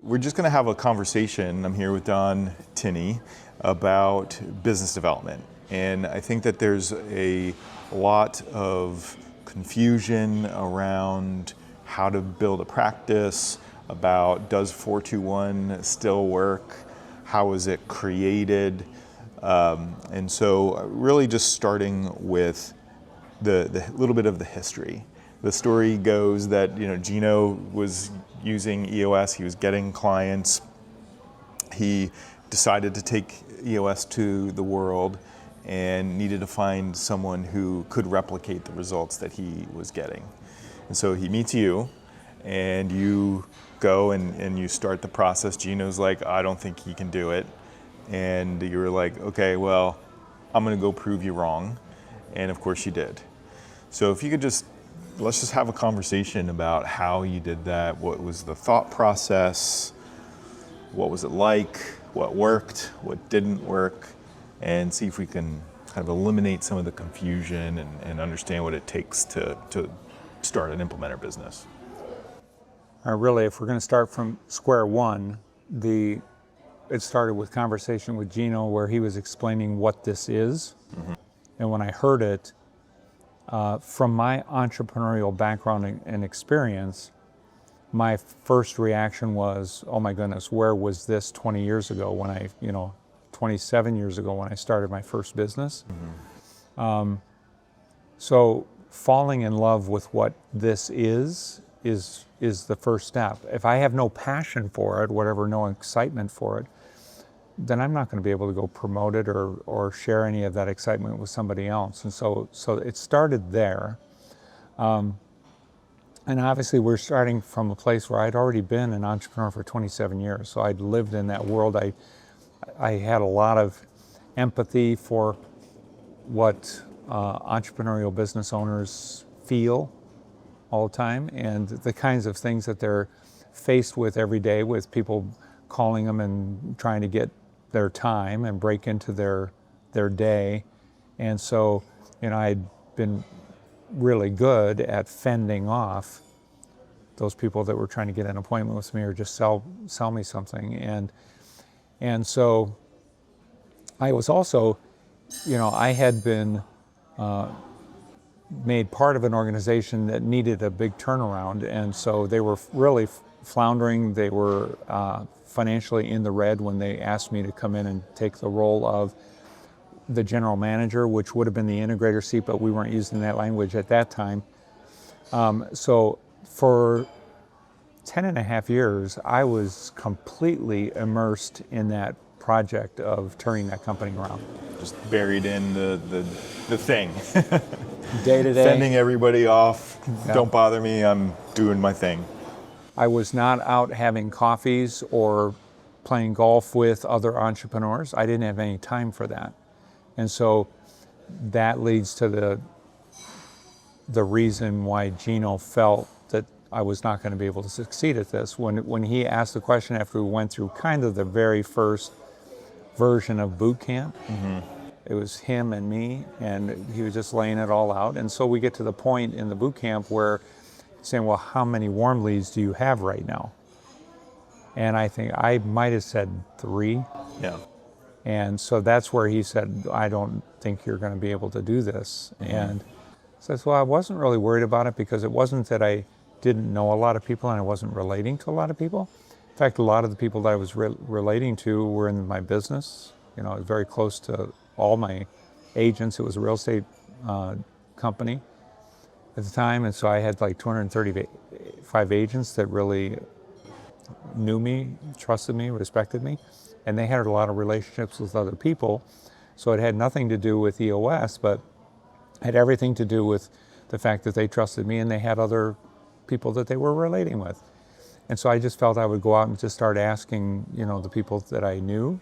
we're just going to have a conversation. I'm here with Don Tinney about business development. And I think that there's a lot of confusion around how to build a practice, about does 421 still work, how is it created, and so really just starting with the little bit of the history. The story goes that Gino was using EOS, he was getting clients, he decided to take EOS to the world and needed to find someone who could replicate the results that he was getting. And so he meets you, and you go and you start the process. Gino's like, I don't think he can do it. And you were like, okay, well, I'm gonna go prove you wrong. And of course you did. So if you could let's just have a conversation about how you did that. What was the thought process? What was it like? What worked? What didn't work? And see if we can kind of eliminate some of the confusion and understand what it takes to start an implementer business. Really, if we're going to start from square one, it started with conversation with Gino where he was explaining what this is. Mm-hmm. And when I heard it, from my entrepreneurial background and experience, my first reaction was, oh my goodness, where was this 20 years ago when 27 years ago when I started my first business. Mm-hmm. So falling in love with what this is the first step. If I have no passion for it, no excitement for it, then I'm not going to be able to go promote it or share any of that excitement with somebody else. And so it started there. And obviously we're starting from a place where I'd already been an entrepreneur for 27 years. So I'd lived in that world. I had a lot of empathy for what entrepreneurial business owners feel all the time and the kinds of things that they're faced with every day, with people calling them and trying to get their time and break into their day. And so, I'd been really good at fending off those people that were trying to get an appointment with me or just sell me something. And so I was also, I had been made part of an organization that needed a big turnaround. And so they were really floundering. They were financially in the red when they asked me to come in and take the role of the general manager, which would have been the integrator seat, but we weren't using that language at that time. So for 10 and a half years, I was completely immersed in that project of turning that company around. Just buried in the thing. Day to day. Fending everybody off. Yeah. Don't bother me, I'm doing my thing. I was not out having coffees or playing golf with other entrepreneurs. I didn't have any time for that. And so that leads to the reason why Gino felt that I was not going to be able to succeed at this. When he asked the question after we went through kind of the very first version of boot camp, mm-hmm. It was him and me, and he was just laying it all out. And so we get to the point in the boot camp where he's saying, well, how many warm leads do you have right now? And I think I might have said 3. Yeah. And so that's where he said, I don't think you're going to be able to do this. Mm-hmm. And so I said, well, I wasn't really worried about it because it wasn't that I didn't know a lot of people and I wasn't relating to a lot of people. In fact, a lot of the people that I was relating to were in my business. I was very close to all my agents. It was a real estate company at the time. And so I had like 235 agents that really knew me, trusted me, respected me. And they had a lot of relationships with other people. So it had nothing to do with EOS, but had everything to do with the fact that they trusted me and they had other people that they were relating with. And so I just felt I would go out and just start asking, the people that I knew,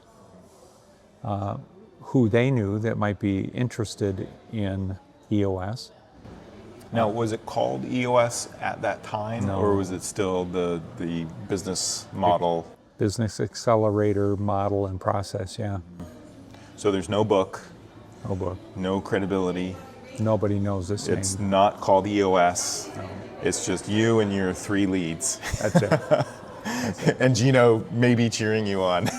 who they knew that might be interested in EOS. Now, was it called EOS at that time, No. or was it still the business model? Business accelerator model and process, yeah. So there's no book, No book. no credibility. Nobody knows this name. It's not called EOS. No. It's just you and your 3 leads. That's it. And Gino may be cheering you on.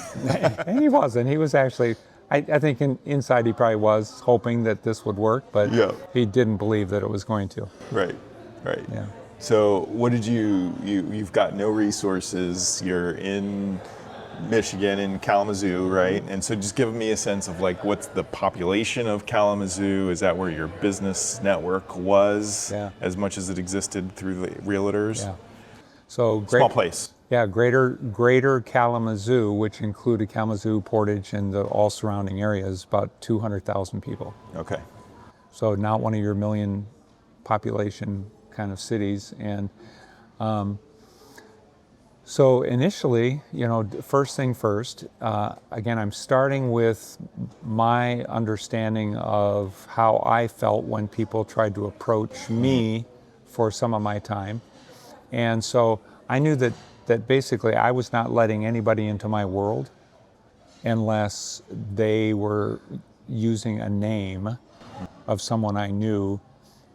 And he wasn't. He was actually, I think inside he probably was hoping that this would work, but Yeah. he didn't believe that it was going to. Right. Yeah. So what did you've got no resources, you're in Michigan, in Kalamazoo, right? And so just give me a sense of like, what's the population of Kalamazoo? Is that where your business network was? Yeah. As much as it existed through the realtors? Yeah. So Small place. Yeah, greater Kalamazoo, which included Kalamazoo, Portage, and the all surrounding areas, about 200,000 people. Okay. So not one of your million population kind of cities. And so initially, first thing first, again, I'm starting with my understanding of how I felt when people tried to approach me for some of my time. And so I knew that basically I was not letting anybody into my world unless they were using a name of someone I knew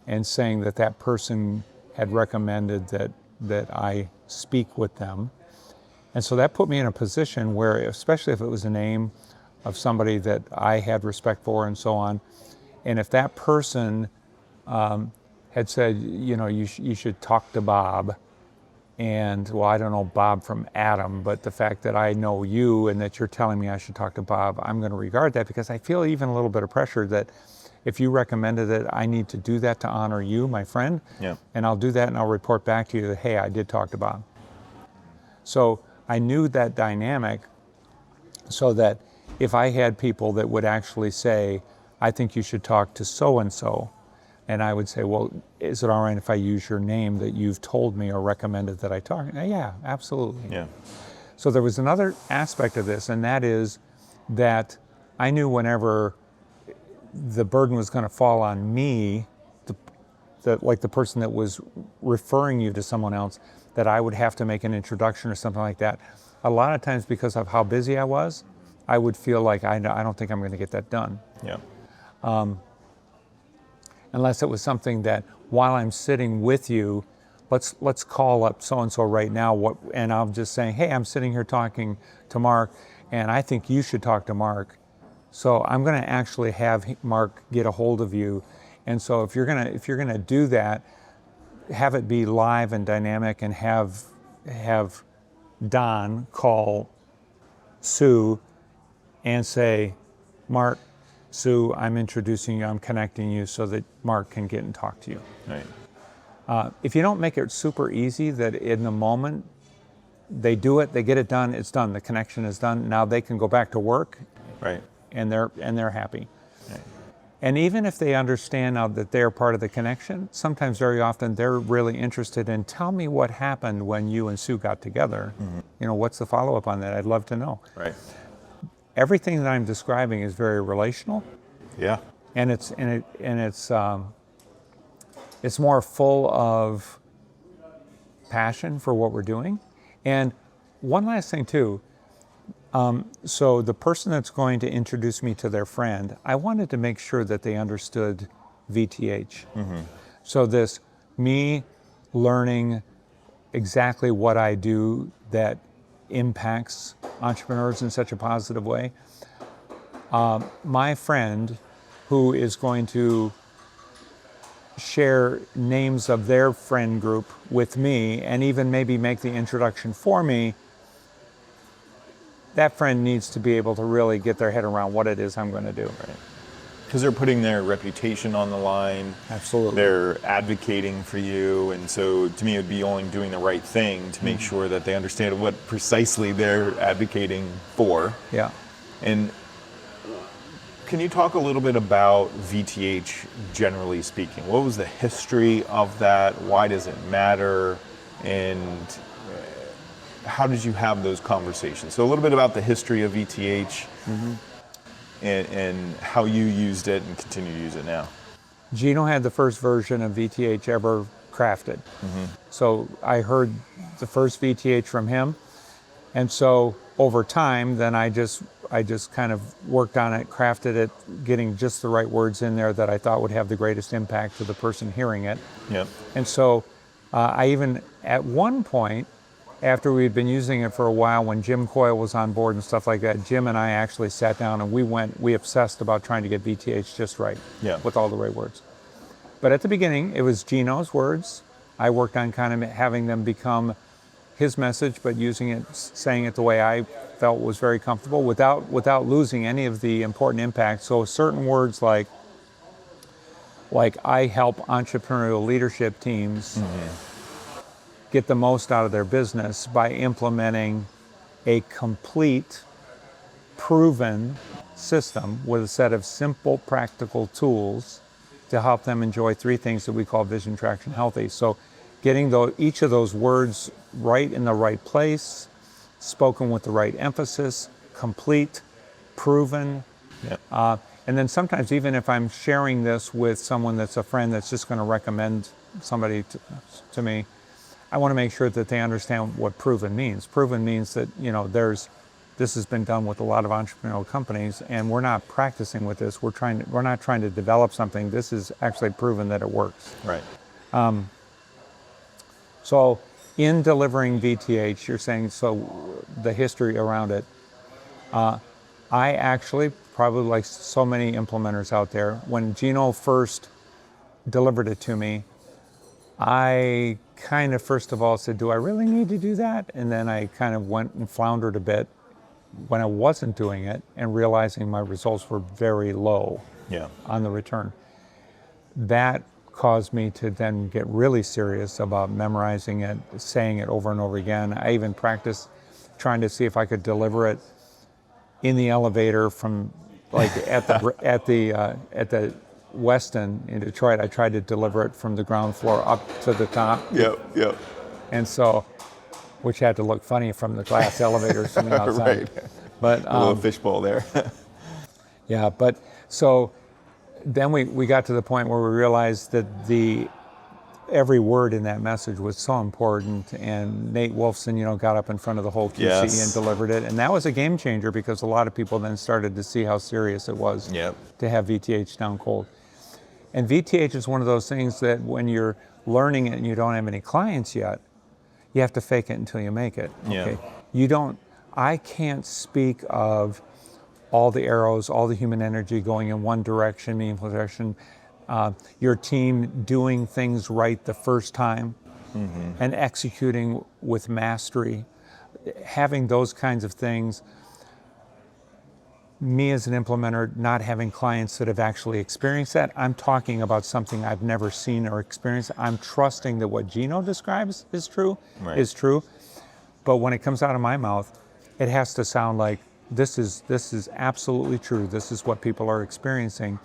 and saying that person had recommended that I speak with them. And so that put me in a position where, especially if it was a name of somebody that I had respect for and so on, and if that person had said, you should talk to Bob, and well, I don't know Bob from Adam, but the fact that I know you and that you're telling me I should talk to Bob, I'm going to regard that, because I feel even a little bit of pressure that if you recommended it, I need to do that to honor you, my friend. Yeah. And I'll do that, and I'll report back to you that, hey, I did talk to Bob. So I knew that dynamic, so that if I had people that would actually say, I think you should talk to so-and-so, and I would say, well, is it all right if I use your name that you've told me or recommended that I talk? Yeah, absolutely. Yeah. So there was another aspect of this, and that is that I knew whenever the burden was going to fall on me, like the person that was referring you to someone else, that I would have to make an introduction or something like that. A lot of times, because of how busy I was, I would feel like I don't think I'm going to get that done. Yeah. Unless it was something that while I'm sitting with you, let's call up so-and-so right now, and I'm just saying, hey, I'm sitting here talking to Mark, and I think you should talk to Mark. So I'm going to actually have Mark get a hold of you. And so if you're gonna do that, have it be live and dynamic, and have Don call Sue and say, Mark, Sue, I'm introducing you, I'm connecting you so that Mark can get and talk to you. Right. If you don't make it super easy, that in the moment they do it, they get it done, it's done, the connection is done, now they can go back to work. Right. And they're happy. Right. And even if they understand now that they're part of the connection, sometimes very often they're really interested in, tell me what happened when you and Sue got together. Mm-hmm. What's the follow-up on that? I'd love to know. Right. Everything that I'm describing is very relational. Yeah. And it's more full of passion for what we're doing. And one last thing too. So the person that's going to introduce me to their friend, I wanted to make sure that they understood VTH. Mm-hmm. So this, me learning exactly what I do that impacts entrepreneurs in such a positive way. My friend who is going to share names of their friend group with me and even maybe make the introduction for me, that friend needs to be able to really get their head around what it is I'm going to do. Right. Because they're putting their reputation on the line. Absolutely. They're advocating for you, and so to me it would be only doing the right thing to make sure that they understand what precisely they're advocating for. Yeah. And can you talk a little bit about VTH generally speaking? What was the history of that? Why does it matter? And how did you have those conversations? So a little bit about the history of VTH, mm-hmm. and how you used it and continue to use it now. Gino had the first version of VTH ever crafted. Mm-hmm. So I heard the first VTH from him. And so over time, then I just kind of worked on it, crafted it, getting just the right words in there that I thought would have the greatest impact to the person hearing it. Yep. And so I even, at one point, after we'd been using it for a while, when Jim Coyle was on board and stuff like that, Jim and I actually sat down and we obsessed about trying to get VTH just right, with all the right words. But at the beginning, it was Gino's words. I worked on kind of having them become his message, but using it, saying it the way I felt was very comfortable without losing any of the important impact. So certain words like I help entrepreneurial leadership teams get the most out of their business by implementing a complete, proven system with a set of simple, practical tools to help them enjoy 3 things that we call vision, traction, healthy. So getting each of those words right in the right place, spoken with the right emphasis, complete, proven. And then sometimes even if I'm sharing this with someone that's a friend that's just going to recommend somebody to me, I want to make sure that they understand what proven means. Proven means that, this has been done with a lot of entrepreneurial companies, and we're not practicing with this. We're not trying to develop something. This is actually proven that it works. Right. So in delivering VTH, you're saying, so the history around it, I actually, probably like so many implementers out there, when Gino first delivered it to me, I kind of first of all said, do I really need to do that? And then I kind of went and floundered a bit when I wasn't doing it and realizing my results were very low on the return. That caused me to then get really serious about memorizing it, saying it over and over again. I even practiced trying to see if I could deliver it in the elevator from like at the Westin in Detroit. I tried to deliver it from the ground floor up to the top. Yep. And so, which had to look funny from the glass elevators from the outside. Right. But a little fishbowl there. But so then we got to the point where we realized that every word in that message was so important, and Nate Wolfson, got up in front of the whole QC and delivered it, and that was a game changer because a lot of people then started to see how serious it was to have VTH down cold. And VTH is one of those things that when you're learning it and you don't have any clients yet, you have to fake it until you make it. Okay? I can't speak of all the arrows, all the human energy going in one direction, meaningful direction, your team doing things right the first time and executing with mastery, having those kinds of things. Me as an implementer, not having clients that have actually experienced that, I'm talking about something I've never seen or experienced. I'm trusting that what Gino describes is true, but when it comes out of my mouth, it has to sound like this is absolutely true. This is what people are experiencing.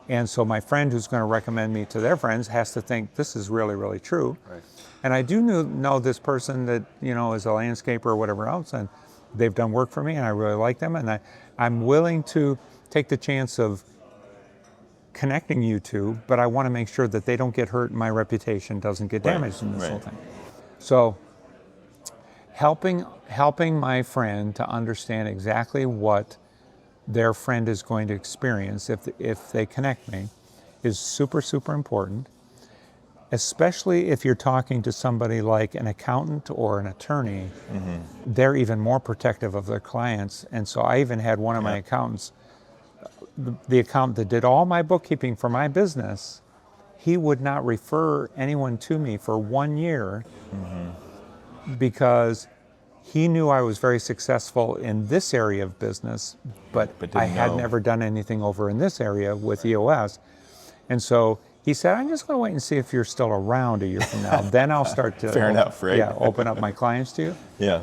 And so my friend who's going to recommend me to their friends has to think this is really, really true. Right. And I do know this person that, is a landscaper or whatever else, and they've done work for me and I really like them, and I'm willing to take the chance of connecting you two, but I want to make sure that they don't get hurt and my reputation doesn't get damaged in this whole thing. So helping my friend to understand exactly what their friend is going to experience if they connect me is super, super important, especially if you're talking to somebody like an accountant or an attorney. They're even more protective of their clients. And so I even had one of my accountants, the accountant that did all my bookkeeping for my business, he would not refer anyone to me for 1 year because he knew I was very successful in this area of business, but I had never done anything over in this area with EOS. And so he said, I'm just going to wait and see if you're still around a year from now. Then I'll start to open up my clients to you.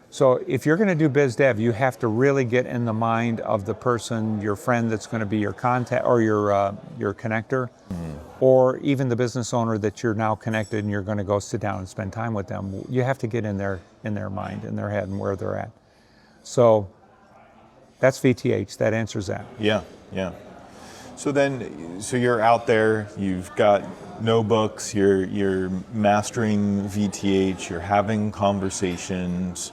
So if you're going to do biz dev, you have to really get in the mind of the person, your friend that's going to be your contact or your connector, or even the business owner that you're now connected and you're going to go sit down and spend time with them. You have to get in their mind, in their head, and where they're at. So that's VTH. That answers that. Yeah. So you're out there. You've got no books. You're mastering VTH. You're having conversations.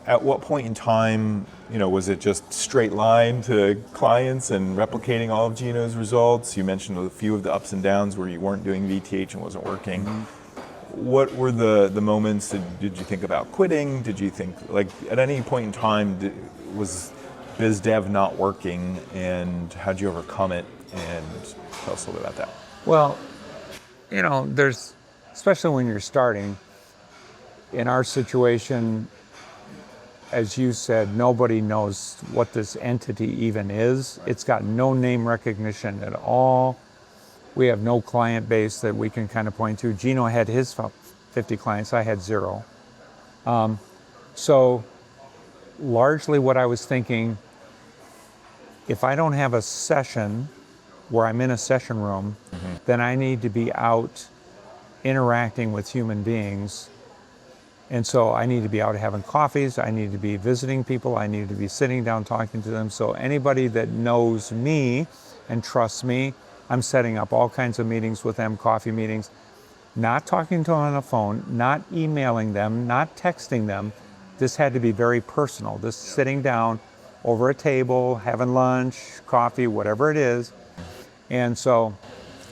At what point in time, was it just straight line to clients and replicating all of Gino's results? You mentioned a few of the ups and downs where you weren't doing VTH and wasn't working. what were the moments? Did you think about quitting? Did you think, like, at any point in time, was biz dev not working, and how'd you overcome it? And tell us a little bit about that. Well, there's, especially when you're starting, in our situation, as you said, nobody knows what this entity even is. It's got no name recognition at all. We have no client base that we can kind of point to. Gino had his 50 clients, I had 0. So largely what I was thinking, if I don't have a session where I'm in a session room, then I need to be out interacting with human beings. And so I need to be out having coffees, I need to be visiting people, I need to be sitting down talking to them. So anybody that knows me and trusts me, I'm setting up all kinds of meetings with them, coffee meetings, not talking to them on the phone, not emailing them, not texting them. This had to be very personal. This sitting down over a table, having lunch, coffee, whatever it is. And so,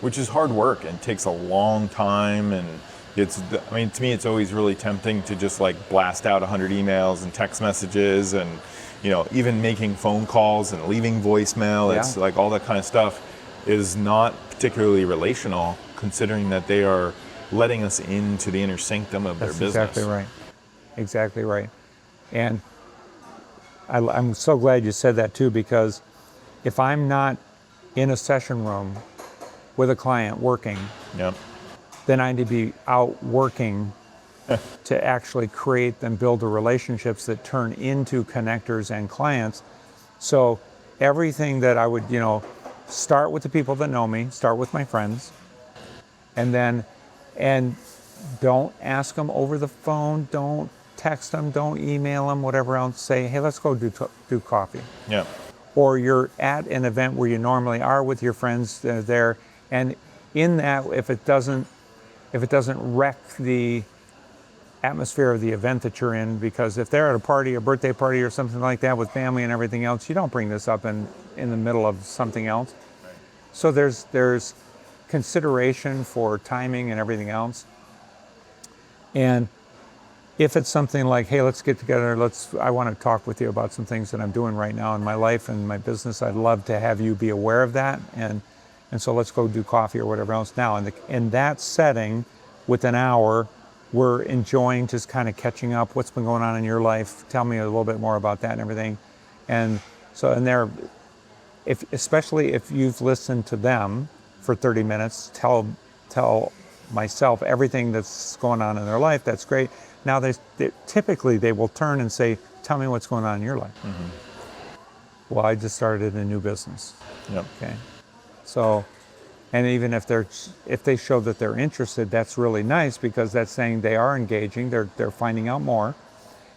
which is hard work and takes a long time, and to me, it's always really tempting to just like blast out 100 emails and text messages, and even making phone calls and leaving voicemail. It's like all that kind of stuff is not particularly relational, considering that they are letting us into the inner sanctum of their business. Exactly right. Exactly right. And I'm so glad you said that too, because if I'm not in a session room with a client working, then I need to be out working to actually create and build the relationships that turn into connectors and clients. So everything that I would, start with the people that know me, start with my friends, and don't ask them over the phone, don't text them, don't email them, whatever else. Say, hey, let's go do coffee. Yeah. Or you're at an event where you normally are with your friends there, and in that, if it doesn't wreck the atmosphere of the event that you're in, because if they're at a party, a birthday party or something like that with family and everything else, you don't bring this up in the middle of something else. Right. So there's consideration for timing and everything else. And if it's something like, hey, let's get together, I want to talk with you about some things that I'm doing right now in my life and my business, I'd love to have you be aware of that, and so let's go do coffee or whatever else. Now, in that setting, with an hour, we're enjoying just kind of catching up. What's been going on in your life? Tell me a little bit more about that and everything. And so in there, especially if you've listened to them for 30 minutes, tell myself everything that's going on in their life, that's great. Now, typically they will turn and say, tell me what's going on in your life. Mm-hmm. Well, I just started a new business. Yep. Okay. So, and even if they show that they're interested, that's really nice, because that's saying they are engaging, they're finding out more.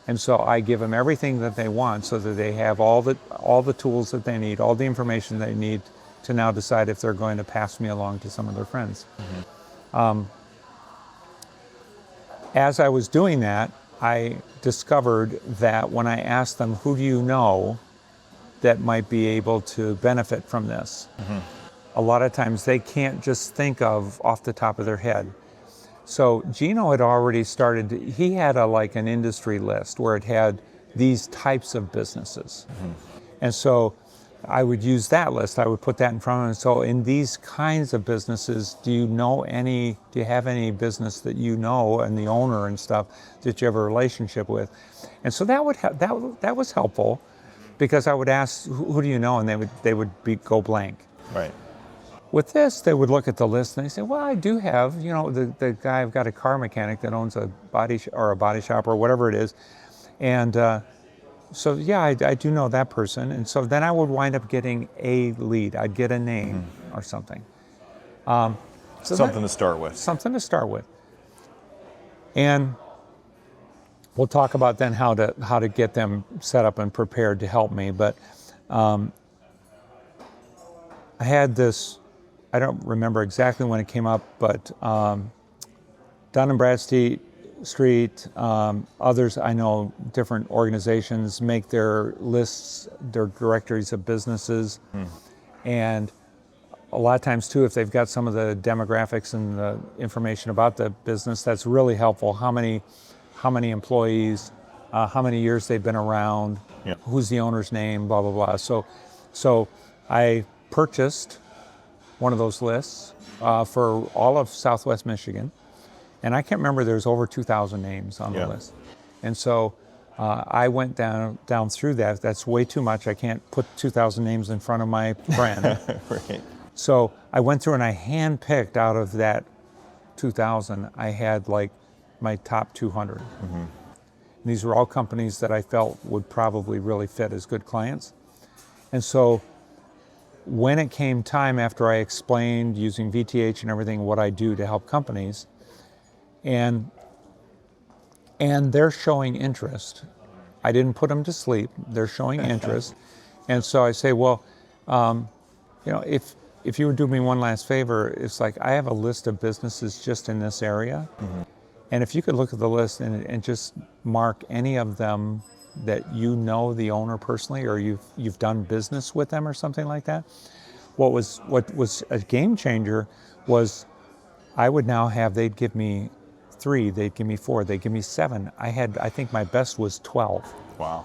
And so I give them everything that they want, so that they have all the tools that they need, all the information they need to now decide if they're going to pass me along to some of their friends. Mm-hmm. As I was doing that, I discovered that when I asked them, who do you know that might be able to benefit from this? Mm-hmm. A lot of times they can't just think of off the top of their head. So Gino had already started, he had an industry list where it had these types of businesses. Mm-hmm. And so I would use that list, I would put that in front of him. So in these kinds of businesses, do you have any business that you know, and the owner and stuff that you have a relationship with? And so that was helpful, because I would ask, who do you know? And they would go blank. Right. With this, they would look at the list and they say, well, I do have, the guy, I've got a car mechanic that owns a body shop or whatever it is. And so, yeah, I do know that person. And so then I would wind up getting a lead. I'd get a name or something. Something to start with. Something to start with. And we'll talk about then how to get them set up and prepared to help me. But I had this, I don't remember exactly when it came up, but Dun and Bradstreet, others I know, different organizations make their lists, their directories of businesses, and a lot of times too, if they've got some of the demographics and the information about the business, that's really helpful. How many employees, how many years they've been around, Yeah. who's the owner's name, blah, blah, blah. So I purchased one of those lists for all of Southwest Michigan. And I can't remember, there's over 2,000 names on the list. And so I went down through that. That's way too much. I can't put 2,000 names in front of my friend. Right. So I went through and I handpicked out of that 2,000, I had like my top 200. And these were all companies that I felt would probably really fit as good clients. And so when it came time, after I explained using VTH and everything, what I do to help companies, and they're showing interest. I didn't put them to sleep. They're showing interest. And so I say, well, if you would do me one last favor, it's like I have a list of businesses just in this area. And if you could look at the list and just mark any of them that you know the owner personally, or you've done business with them or something like that. What was a game changer was I would now have, they'd give me 3, they'd give me 4, they'd give me 7. I think my best was 12. Wow.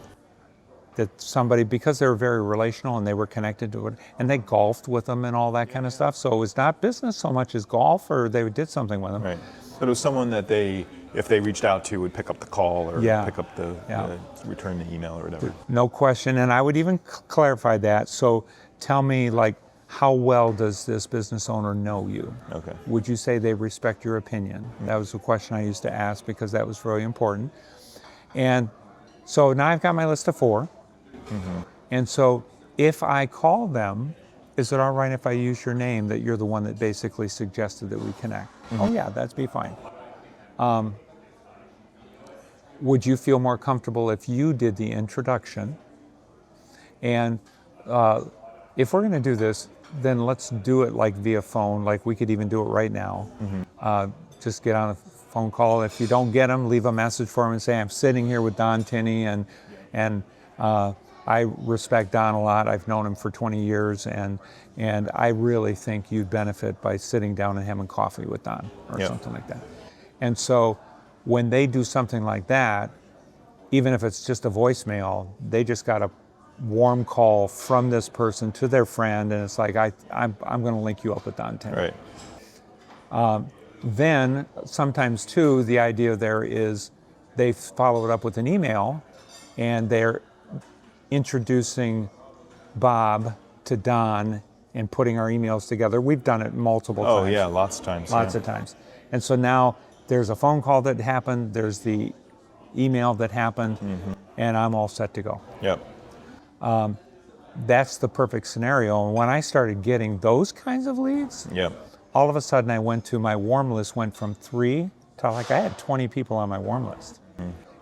That somebody, because they were very relational and they were connected to it, and they golfed with them and all that kind of stuff. So it was not business so much as golf, or they did something with them. Right. But it was someone that if they reached out to, would pick up the call or pick up the return the email or whatever. No question. And I would even clarify that. So tell me, like, how well does this business owner know you? Okay. Would you say they respect your opinion? That was a question I used to ask because that was very important. And so now I've got my list of 4. And so if I call them, is it all right if I use your name, that you're the one that basically suggested that we connect? Oh yeah, that'd be fine. Would you feel more comfortable if you did the introduction? And if we're going to do this, then let's do it like via phone, like we could even do it right now. Just get on a phone call. If you don't get them, leave a message for them and say, I'm sitting here with Don Tinney, and I respect Don a lot. I've known him for 20 years, and I really think you'd benefit by sitting down and having coffee with Don, or something like that. And so when they do something like that, even if it's just a voicemail, they just got a warm call from this person to their friend, and it's like, I'm going to link you up with Don Tinney. Right. Then sometimes too, the idea there is they follow it up with an email, and they're introducing Bob to Don and putting our emails together. We've done it multiple times. Oh yeah, lots of times. Lots of times. And so now there's a phone call that happened, there's the email that happened, and I'm all set to go. Yep. That's the perfect scenario. And when I started getting those kinds of leads, Yep. all of a sudden my warm list went from 3 to like I had 20 people on my warm list.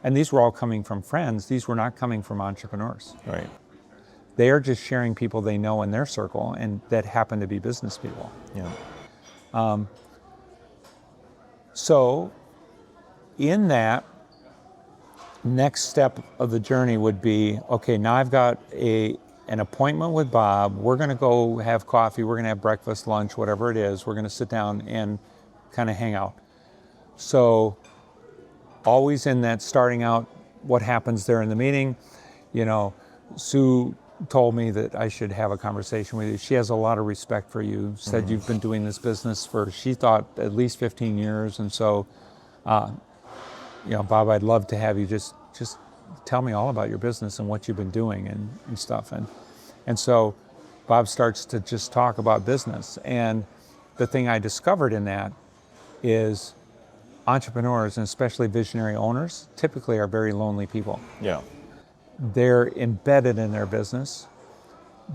And these were all coming from friends. These were not coming from entrepreneurs. Right. They are just sharing people they know in their circle and that happen to be business people. Yeah. So in that, next step of the journey would be, okay, now I've got an appointment with Bob. We're going to go have coffee. We're going to have breakfast, lunch, whatever it is. We're going to sit down and kind of hang out. So always in that starting out, what happens there in the meeting, Sue told me that I should have a conversation with you. She has a lot of respect for you, said you've been doing this business for, she thought, at least 15 years. And so, Bob, I'd love to have you just tell me all about your business and what you've been doing and stuff. And so Bob starts to just talk about business. And the thing I discovered in that is entrepreneurs, and especially visionary owners, typically are very lonely people. Yeah. They're embedded in their business.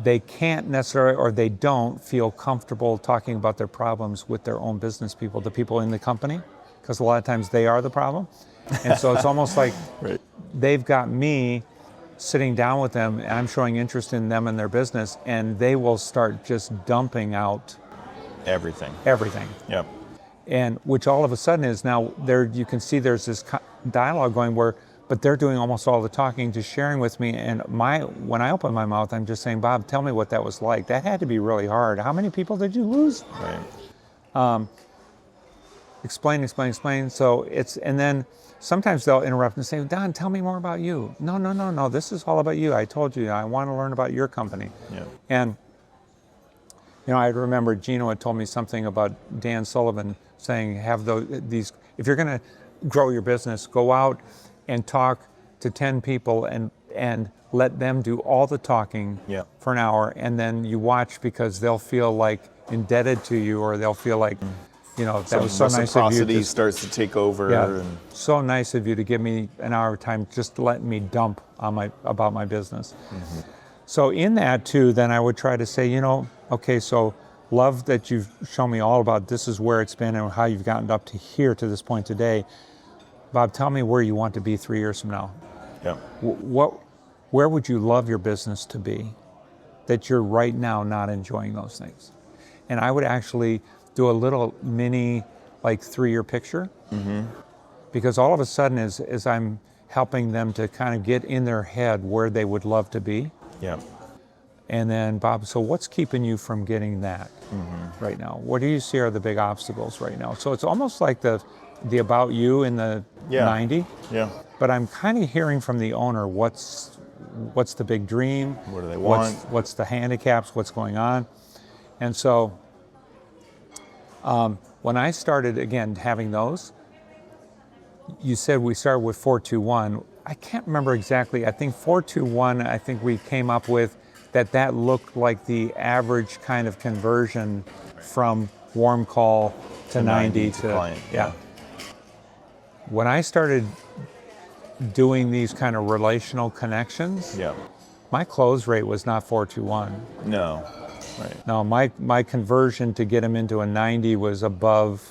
They can't necessarily, or they don't feel comfortable talking about their problems with their own business people, the people in the company, because a lot of times they are the problem. And so it's almost like Right. they've got me sitting down with them, and I'm showing interest in them and their business, and they will start just dumping out Everything. Yep. And which all of a sudden is now there, you can see there's this dialogue going where, but they're doing almost all the talking, just sharing with me. And when I open my mouth, I'm just saying, Bob, tell me what that was like. That had to be really hard. How many people did you lose? Right. Explain. So and then sometimes they'll interrupt and say, Don, tell me more about you. No, this is all about you. I told you, I want to learn about your company. Yeah. And, I remember Gino had told me something about Dan Sullivan saying, these, if you're going to grow your business, go out and talk to 10 people and let them do all the talking for an hour, and then you watch, because they'll feel like indebted to you, or they'll feel like, that was so nice of you. Reciprocity starts to take over. Yeah, and so nice of you to give me an hour of time just to let me dump on about my business. Mm-hmm. So in that too, then I would try to say, okay, so love that you've shown me all about this is where it's been and how you've gotten up to here to this point today. Bob, tell me where you want to be 3 years from now. Yeah. Where would you love your business to be that you're right now not enjoying those things? And I would actually do a little mini 3-year picture, because all of a sudden as I'm helping them to kind of get in their head where they would love to be. Yeah. And then, Bob, so what's keeping you from getting that right now? What do you see are the big obstacles right now? So it's almost like the about you in the 90. Yeah. But I'm kind of hearing from the owner what's the big dream? What do they want? What's the handicaps? What's going on? And so when I started, again, having those, you said we started with 421. I can't remember exactly. I think 421, I think we came up with that looked like the average kind of conversion from warm call to 90 to client. Yeah. When I started doing these kind of relational connections, my close rate was not 421. No. Right. No, my conversion to get them into a 90 was above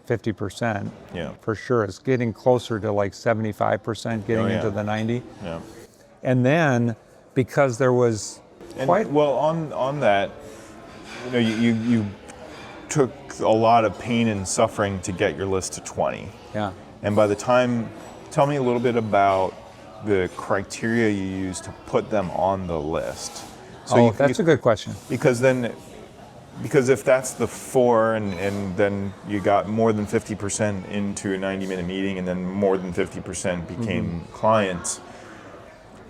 50%. Yeah. For sure. It's getting closer to 75% getting into the 90. Yeah. And then because there was on that, you took a lot of pain and suffering to get your list to 20. Yeah. And by the time, tell me a little bit about the criteria you use to put them on the list. So that's a good question. Because if that's the 4 and then you got more than 50% into a 90-minute meeting and then more than 50% became clients,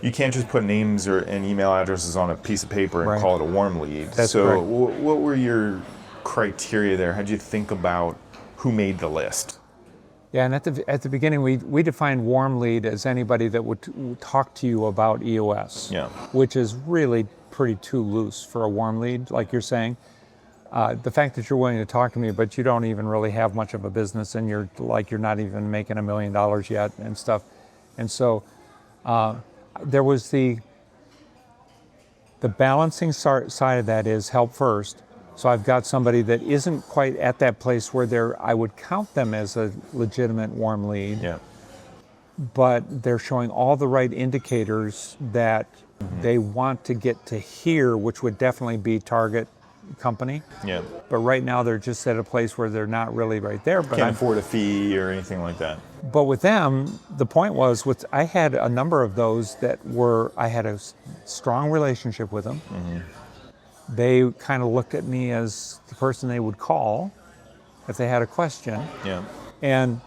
you can't just put names and email addresses on a piece of paper and call it a warm lead. That's so correct. What were your criteria there? How did you think about who made the list? Yeah, and at the beginning, we defined warm lead as anybody that would talk to you about EOS, which is really pretty too loose for a warm lead, like you're saying. The fact that you're willing to talk to me, but you don't even really have much of a business, and you're not even making $1 million yet and stuff. And so there was the balancing side of that is help first. So I've got somebody that isn't quite at that place where I would count them as a legitimate warm lead, but they're showing all the right indicators that they want to get to here, which would definitely be target company. Yeah. But right now they're just at a place where they're not really right there. But can't afford a fee or anything like that. But with them, the point was, I had a number of those I had a strong relationship with them. They kind of looked at me as the person they would call if they had a question. Yeah. And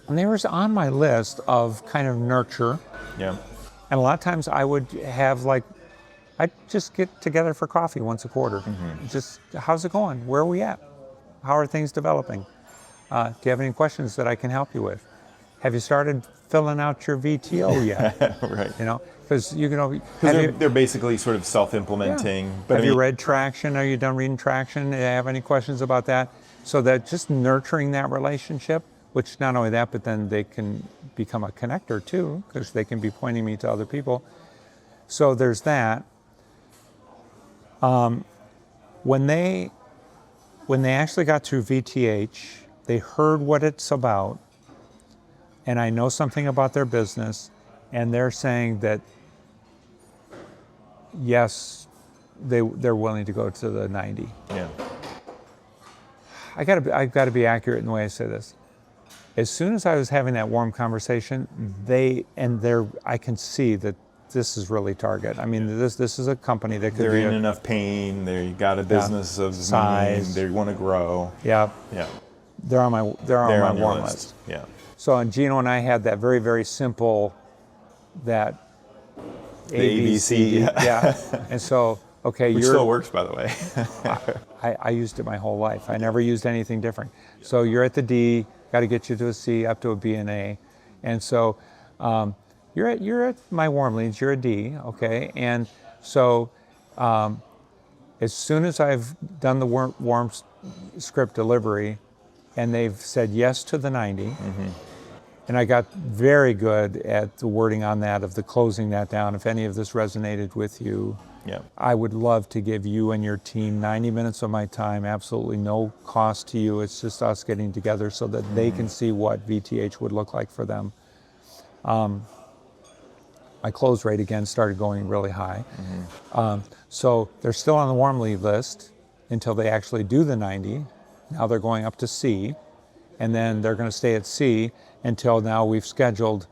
they were on my list of kind of nurture. Yeah. And a lot of times I would have I'd just get together for coffee once a quarter. Just, how's it going? Where are we at? How are things developing? Do you have any questions that I can help you with? Have you started filling out your VTO yet? Right. Because they're basically sort of self-implementing. Yeah. But have you read Traction? Are you done reading Traction? Do you have any questions about that? So that just nurturing that relationship, which not only that, but then they can become a connector too, because they can be pointing me to other people. So there's that. When they actually got through VTH, they heard what it's about, and I know something about their business, and they're saying that yes, they're willing to go to the 90. Yeah. I've got to be accurate in the way I say this. as soon as I was having that warm conversation, I can see that this is really Target. I mean, this is a company that could They're be in enough pain. They got a business of size. They want to grow. Yeah, Yeah. they're on my On your warm list. Yeah. So, and Gino and I had that very, very simple, that The ABC. yeah. And so, okay, Which still works, by the way. I used it my whole life. I never used anything different. So you're at the D, got to get you to a C, up to a B and A. And so you're at my warm leads, you're a D, okay? And so as soon as I've done the warm script delivery and they've said yes to the 90, and I got very good at the wording on that, of the closing that down. If any of this resonated with you, Yeah. I would love to give you and your team 90 minutes of my time, absolutely no cost to you. It's just us getting together so that they can see what VTH would look like for them. My close rate again started going really high. So they're still on the warm lead list until they actually do the 90. Now they're going up to C, and then they're going to stay at C until now we've scheduled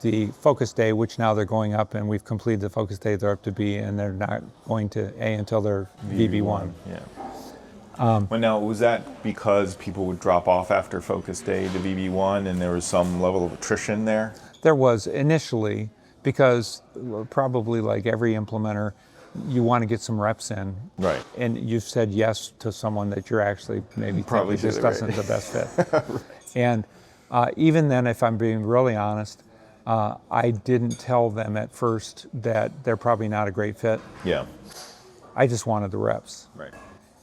the focus day, which now they're going up, and we've completed the focus day, they're up to B, and they're not going to A until they're VB1. Yeah. Well, now, was that because people would drop off after focus day to VB1 and there was some level of attrition there? There was initially, because probably like every implementer, you want to get some reps in. Right. And you've said yes to someone that you're actually maybe Probably thinking this did it doesn't right. the best fit. Right. And even then, if I'm being really honest, I didn't tell them at first that they're probably not a great fit. Yeah. I just wanted the reps. Right.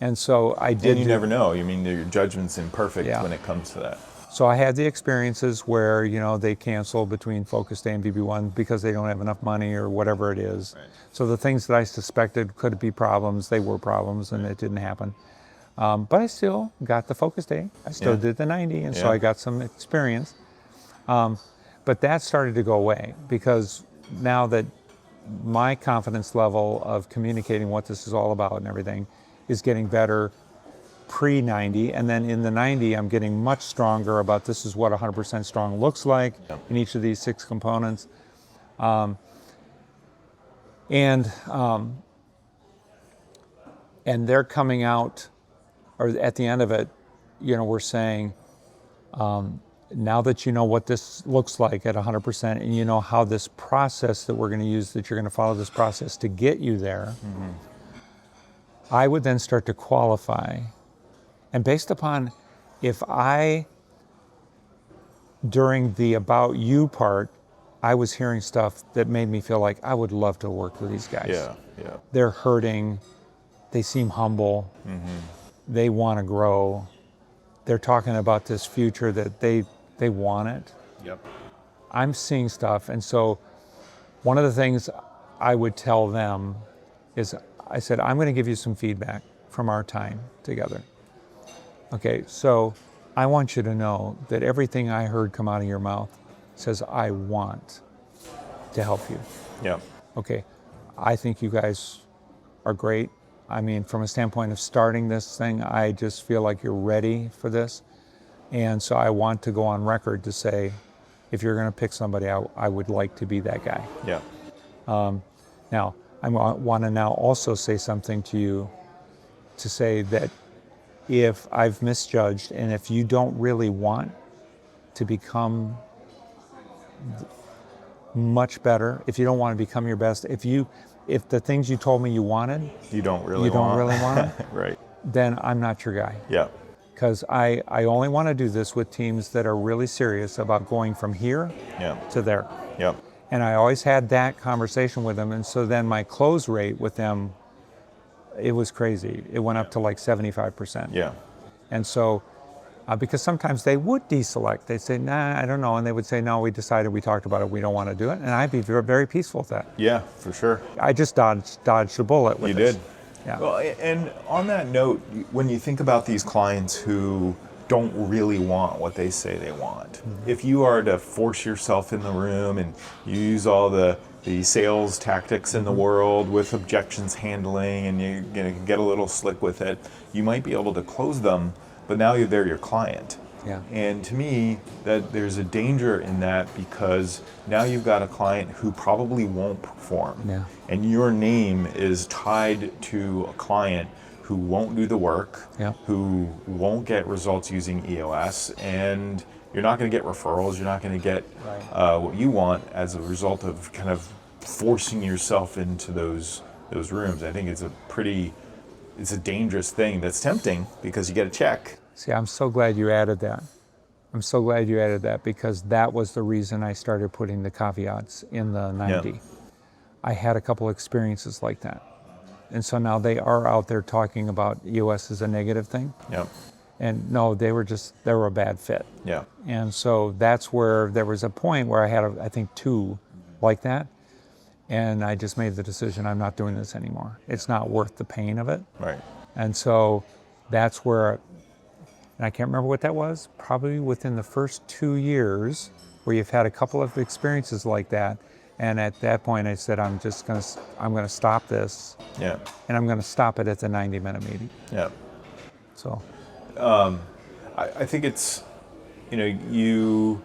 And so I did. And you never know. I mean, your judgment's imperfect Yeah. when it comes to that. So I had the experiences where, they cancel between focus day and VB1 because they don't have enough money or whatever it is. Right. So the things that I suspected could be problems, they were problems, and it didn't happen. But I still got the focus day. I still did the 90, and so Yeah. I got some experience. But that started to go away because now that my confidence level of communicating what this is all about and everything is getting better pre-90, and then in the 90 I'm getting much stronger about this is what 100% strong looks like in each of these 6 components. And they're coming out, or at the end of it, we're saying, now that you know what this looks like at 100%, and you know how this process that we're going to use, that you're going to follow this process to get you there, I would then start to qualify. And based upon if during the about you part, I was hearing stuff that made me feel like I would love to work with these guys. Yeah, yeah. They're hurting. They seem humble. They want to grow. They're talking about this future that they want it. Yep. I'm seeing stuff. And so one of the things I would tell them is, I said, I'm going to give you some feedback from our time together. Okay, so I want you to know that everything I heard come out of your mouth says I want to help you. Yeah. Okay, I think you guys are great. I mean, from a standpoint of starting this thing, I just feel like you're ready for this. And so I want to go on record to say, if you're going to pick somebody, I would like to be that guy. Yeah. Now, I want to now also say something to you, to say that if I've misjudged and if you don't really want to become much better, if you don't want to become your best, if the things you told me you wanted, You don't really want it, Right. then I'm not your guy. Yeah. Because I only want to do this with teams that are really serious about going from here Yeah. to there. Yep. And I always had that conversation with them. And so then my close rate with them, it was crazy. It went up to like 75%. Yeah. And so, because sometimes they would deselect. They'd say, nah, I don't know. And they would say, no, we decided, we talked about it, we don't want to do it. And I'd be very, very peaceful with that. Yeah, for sure. I just dodged a bullet with You this. did. Yeah. Well, and on that note, when you think about these clients who don't really want what they say they want, if you are to force yourself in the room and you use all the sales tactics in the world with objections handling, and you're going to get a little slick with it, you might be able to close them, but now they're your client. Yeah. And to me, that there's a danger in that, because now you've got a client who probably won't perform. Yeah. And your name is tied to a client who won't do the work, Yeah. who won't get results using EOS, and you're not going to get referrals, you're not going to get what you want as a result of kind of forcing yourself into those rooms. I think it's a dangerous thing that's tempting because you get a check. See, I'm so glad you added that. I'm so glad you added that, because that was the reason I started putting the caveats in the 90. Yeah. I had a couple experiences like that. And so now they are out there talking about EOS as a negative thing. Yeah. And no, they were a bad fit. Yeah. And so that's where there was a point where I had, I think, 2 like that. And I just made the decision, I'm not doing this anymore. It's not worth the pain of it. Right. And so that's where, and I can't remember what that was, probably within the first 2 years, where you've had a couple of experiences like that. And at that point I said, I'm gonna stop this. Yeah. And I'm gonna stop it at the 90-minute meeting. Yeah. So. I think it's, you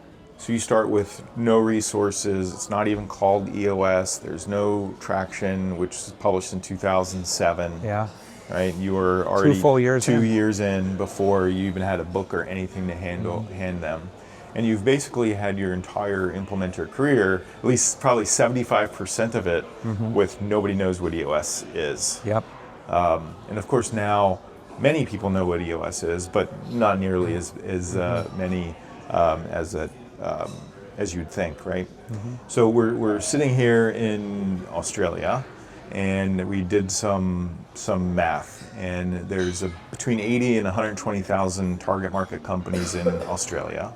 start with no resources. It's not even called EOS. There's no traction, which was published in 2007. Yeah. Right. You were already 2 full years 2 in. years in before you even had a book or anything to hand them. And you've basically had your entire implementer career, at least probably 75% of it, with nobody knows what EOS is. Yep. And of course now many people know what EOS is, but not nearly as many as you'd think, right? So we're sitting here in Australia, and we did some math, and there's between 80 and 120,000 target market companies in Australia.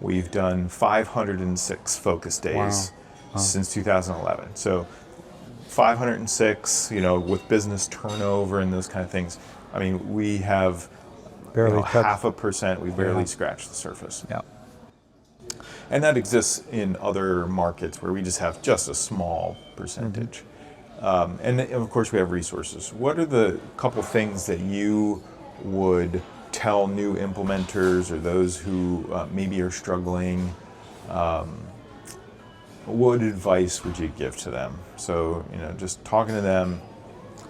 We've done 506 focus days since 2011. So 506, with business turnover and those kind of things. I mean, we have Barely touched. 0.5%. We barely scratched the surface. Yeah. And that exists in other markets where we just have just a small percentage. And of course, we have resources. What are the couple things that you would tell new implementers or those who maybe are struggling? What advice would you give to them? So, just talking to them,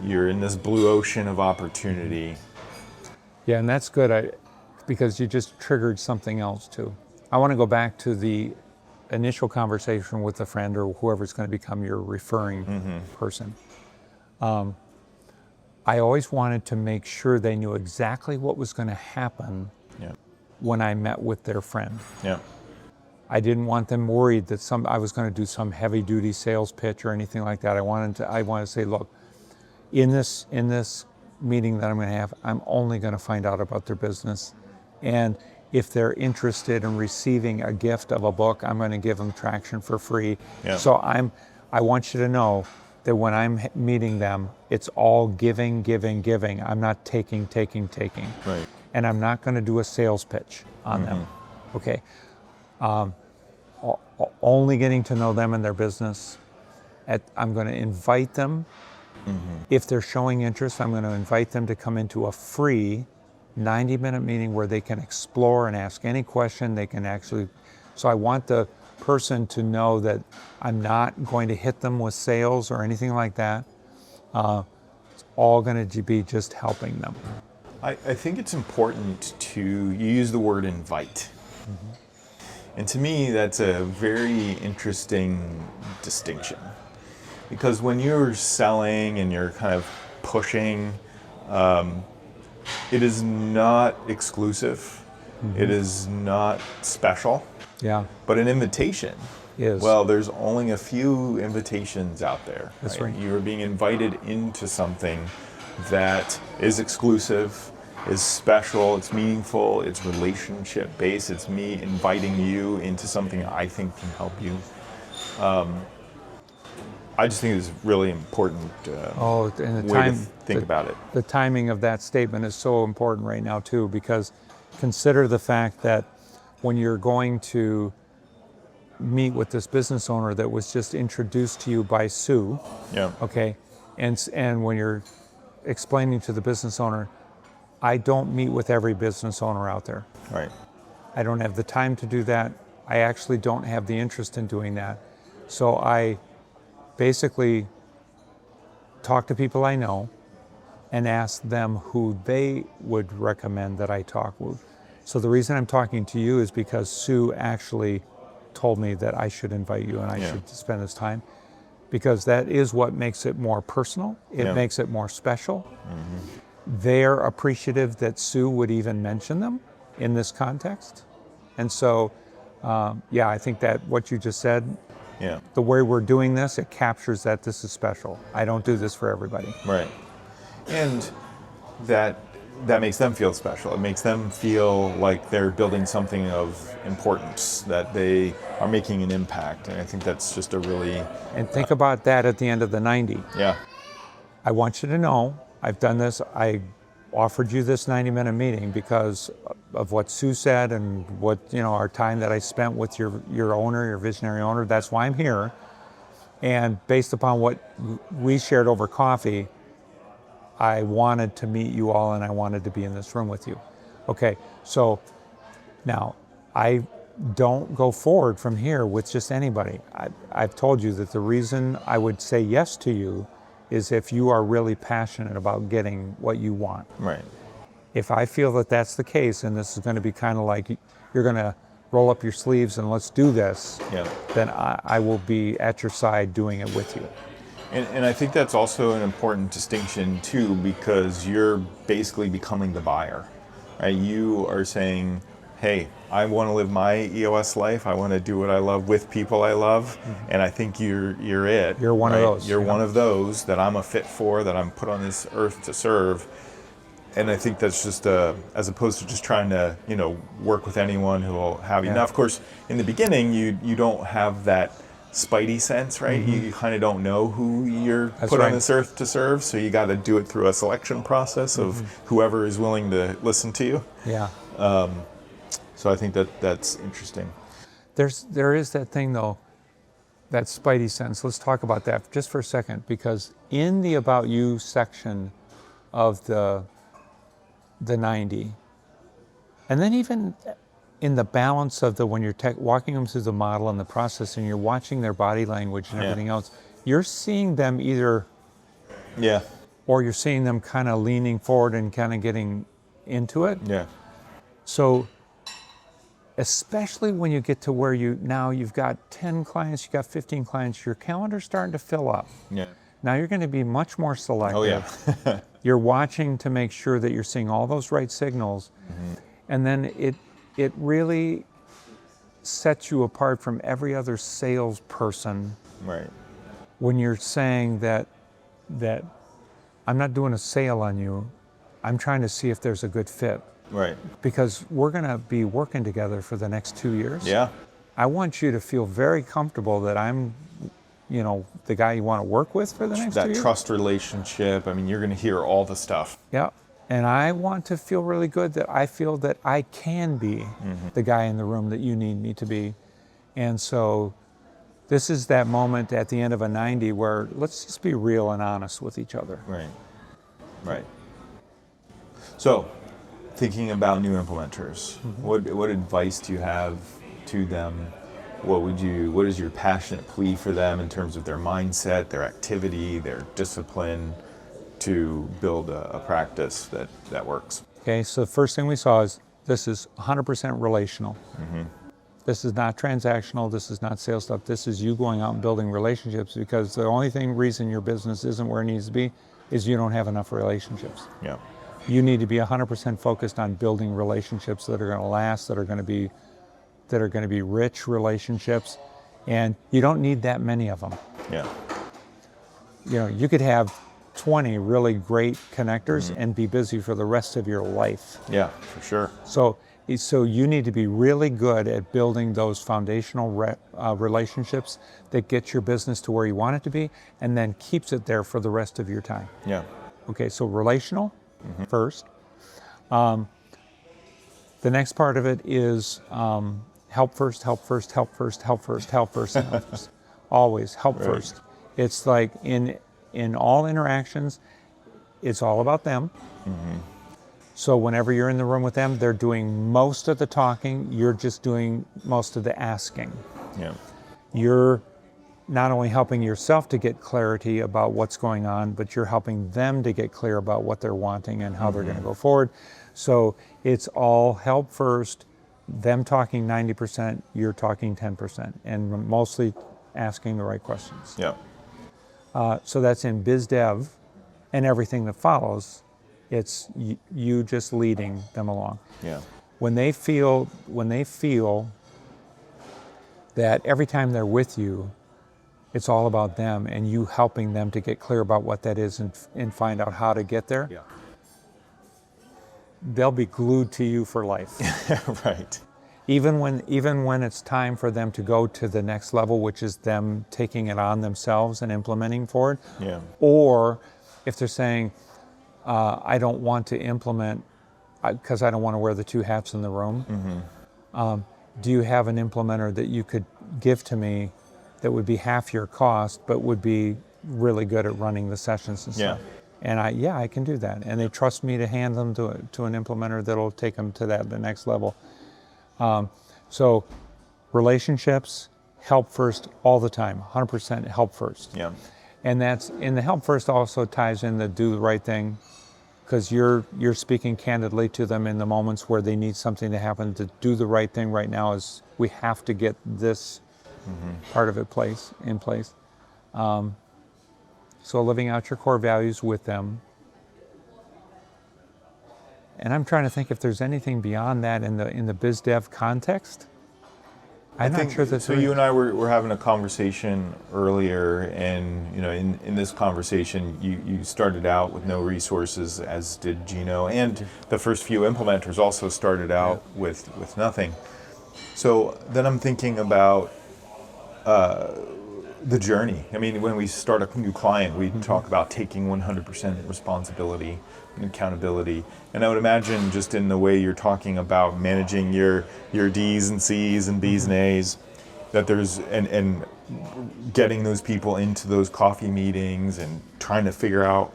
you're in this blue ocean of opportunity. Yeah, and that's good, because you just triggered something else too. I want to go back to the initial conversation with a friend or whoever's going to become your referring person. I always wanted to make sure they knew exactly what was going to happen when I met with their friend. Yeah. I didn't want them worried that I was going to do some heavy-duty sales pitch or anything like that. I wanted to say, look, in this meeting that I'm going to have, I'm only going to find out about their business, and if they're interested in receiving a gift of a book, I'm going to give them traction for free. Yeah. So I want you to know that when I'm meeting them, it's all giving, giving, giving. I'm not taking. Right. And I'm not going to do a sales pitch on them. Okay. Only getting to know them and their business. I'm going to invite them. If they're showing interest, I'm going to invite them to come into a free 90-minute meeting where they can explore and ask any question. They can actually, so I want the person to know that I'm not going to hit them with sales or anything like that. It's all going to be just helping them. I think it's important to use the word invite. And to me, that's a very interesting distinction. Because when you're selling and you're kind of pushing, it is not exclusive. It is not special. Yeah. But an invitation is. Well, there's only a few invitations out there. That's right. You're being invited into something that is exclusive, is special, it's meaningful, it's relationship based. It's me inviting you into something I think can help you. I just think it's really important and the way time, to think about it. The timing of that statement is so important right now too, because consider the fact that when you're going to meet with this business owner that was just introduced to you by Sue, okay, and when you're explaining to the business owner, I don't meet with every business owner out there. Right. I don't have the time to do that. I actually don't have the interest in doing that. So I basically talk to people I know and ask them who they would recommend that I talk with. So the reason I'm talking to you is because Sue actually told me that I should invite you and I should spend this time, because that is what makes it more personal. It makes it more special. They're appreciative that Sue would even mention them in this context. And so, I think that what you just said, the way we're doing this, it captures that this is special. I don't do this for everybody. Right. And that makes them feel special. It makes them feel like they're building something of importance, that they are making an impact. And I think that's just a really... And think about that at the end of the 90. Yeah. I want you to know, I've done this. I offered you this 90-minute meeting because of what Sue said and what, our time that I spent with your owner, your visionary owner. That's why I'm here. And based upon what we shared over coffee, I wanted to meet you all and I wanted to be in this room with you. Okay, so now I don't go forward from here with just anybody. I've told you that the reason I would say yes to you is if you are really passionate about getting what you want. Right. If I feel that that's the case, and this is going to be kind of like you're going to roll up your sleeves and let's do this, then I will be at your side doing it with you. And I think that's also an important distinction too, because you're basically becoming the buyer, right? You are saying, hey, I want to live my EOS life. I want to do what I love with people I love. And I think you're it. You're one of those. You're one of those that I'm a fit for, that I'm put on this earth to serve. And I think that's just as opposed to just trying to, work with anyone who will have you. Now, of course, in the beginning, you don't have that spidey sense, right? You kind of don't know who you're put on this earth to serve, so you got to do it through a selection process of whoever is willing to listen to you. Yeah. So I think that's interesting. There is that thing though, that spidey sense. Let's talk about that just for a second, because in the About You section of the 90, and then even in the balance of when you're walking them through the model and the process and you're watching their body language and everything else, you're seeing them either, or you're seeing them kind of leaning forward and kind of getting into it. Yeah. So especially when you get to where you've got 10 clients, you've got 15 clients, your calendar's starting to fill up. Yeah. Now you're going to be much more selective. Oh yeah. You're watching to make sure that you're seeing all those right signals. And then it really sets you apart from every other salesperson. Right. When you're saying that I'm not doing a sale on you, I'm trying to see if there's a good fit. Right. Because we're going to be working together for the next 2 years. Yeah. I want you to feel very comfortable that I'm, the guy you want to work with for the next 2 years. That trust relationship. I mean, you're going to hear all the stuff. Yeah. And I want to feel really good that I feel that I can be the guy in the room that you need me to be. And so this is that moment at the end of a 90 where let's just be real and honest with each other. Right. Right. So, thinking about new implementers, what advice do you have to them? What is your passionate plea for them in terms of their mindset, their activity, their discipline, to build a practice that works? Okay, so the first thing we saw is this is 100% relational. This is not transactional. This is not sales stuff. This is you going out and building relationships, because the only reason your business isn't where it needs to be is you don't have enough relationships. Yeah. You need to be 100% focused on building relationships that are going to last, that are going to be rich relationships, and you don't need that many of them. Yeah. You could have 20 really great connectors and be busy for the rest of your life. Yeah, for sure. So you need to be really good at building those foundational relationships that get your business to where you want it to be, and then keeps it there for the rest of your time. Yeah. Okay, so relational first. The next part of it is help first, help first, help first, help first, help first, help first. Always help first. It's like in all interactions, it's all about them. So whenever you're in the room with them, they're doing most of the talking, you're just doing most of the asking. Yeah. You're not only helping yourself to get clarity about what's going on, but you're helping them to get clear about what they're wanting and how they're going to go forward. So it's all help first, them talking 90%, you're talking 10%, and mostly asking the right questions. Yeah. So that's in biz dev, and everything that follows, it's you just leading them along. Yeah. When they feel that every time they're with you, it's all about them and you helping them to get clear about what that is and find out how to get there, Yeah. they'll be glued to you for life. Right. Even when it's time for them to go to the next level, which is them taking it on themselves and implementing for it. Yeah. Or if they're saying, I don't want to implement because I don't want to wear the two hats in the room. Do you have an implementer that you could give to me that would be half your cost, but would be really good at running the sessions and stuff? And I can do that. And they trust me to hand them to an implementer that'll take them to the next level. So relationships, help first all the time, 100% help first. Yeah. And that's in the help first also ties in the do the right thing, because you're speaking candidly to them in the moments where they need something to happen. To do the right thing right now is we have to get this part of it in place. So living out your core values with them. And I'm trying to think if there's anything beyond that in the biz dev context. I'm not sure that. So you and I were having a conversation earlier, and in this conversation, you started out with no resources, as did Gino, and the first few implementers also started out with nothing. So then I'm thinking about the journey. I mean, when we start a new client, we talk about taking 100% responsibility and accountability. And I would imagine just in the way you're talking about managing your D's and C's and B's and A's, that there's, and getting those people into those coffee meetings and trying to figure out,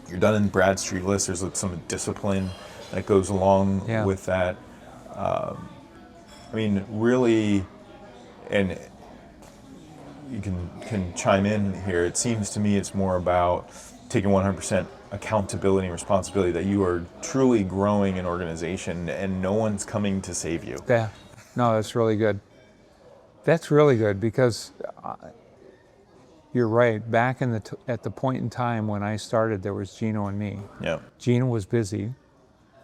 you're done in Bradstreet list, there's some discipline that goes along with that. I mean, really, and you can chime in here, it seems to me it's more about taking 100% accountability and responsibility, that you are truly growing an organization and no one's coming to save you. Yeah, no, that's really good. That's really good, because you're right. Back at the point in time when I started, there was Gino and me. Yeah. Gino was busy.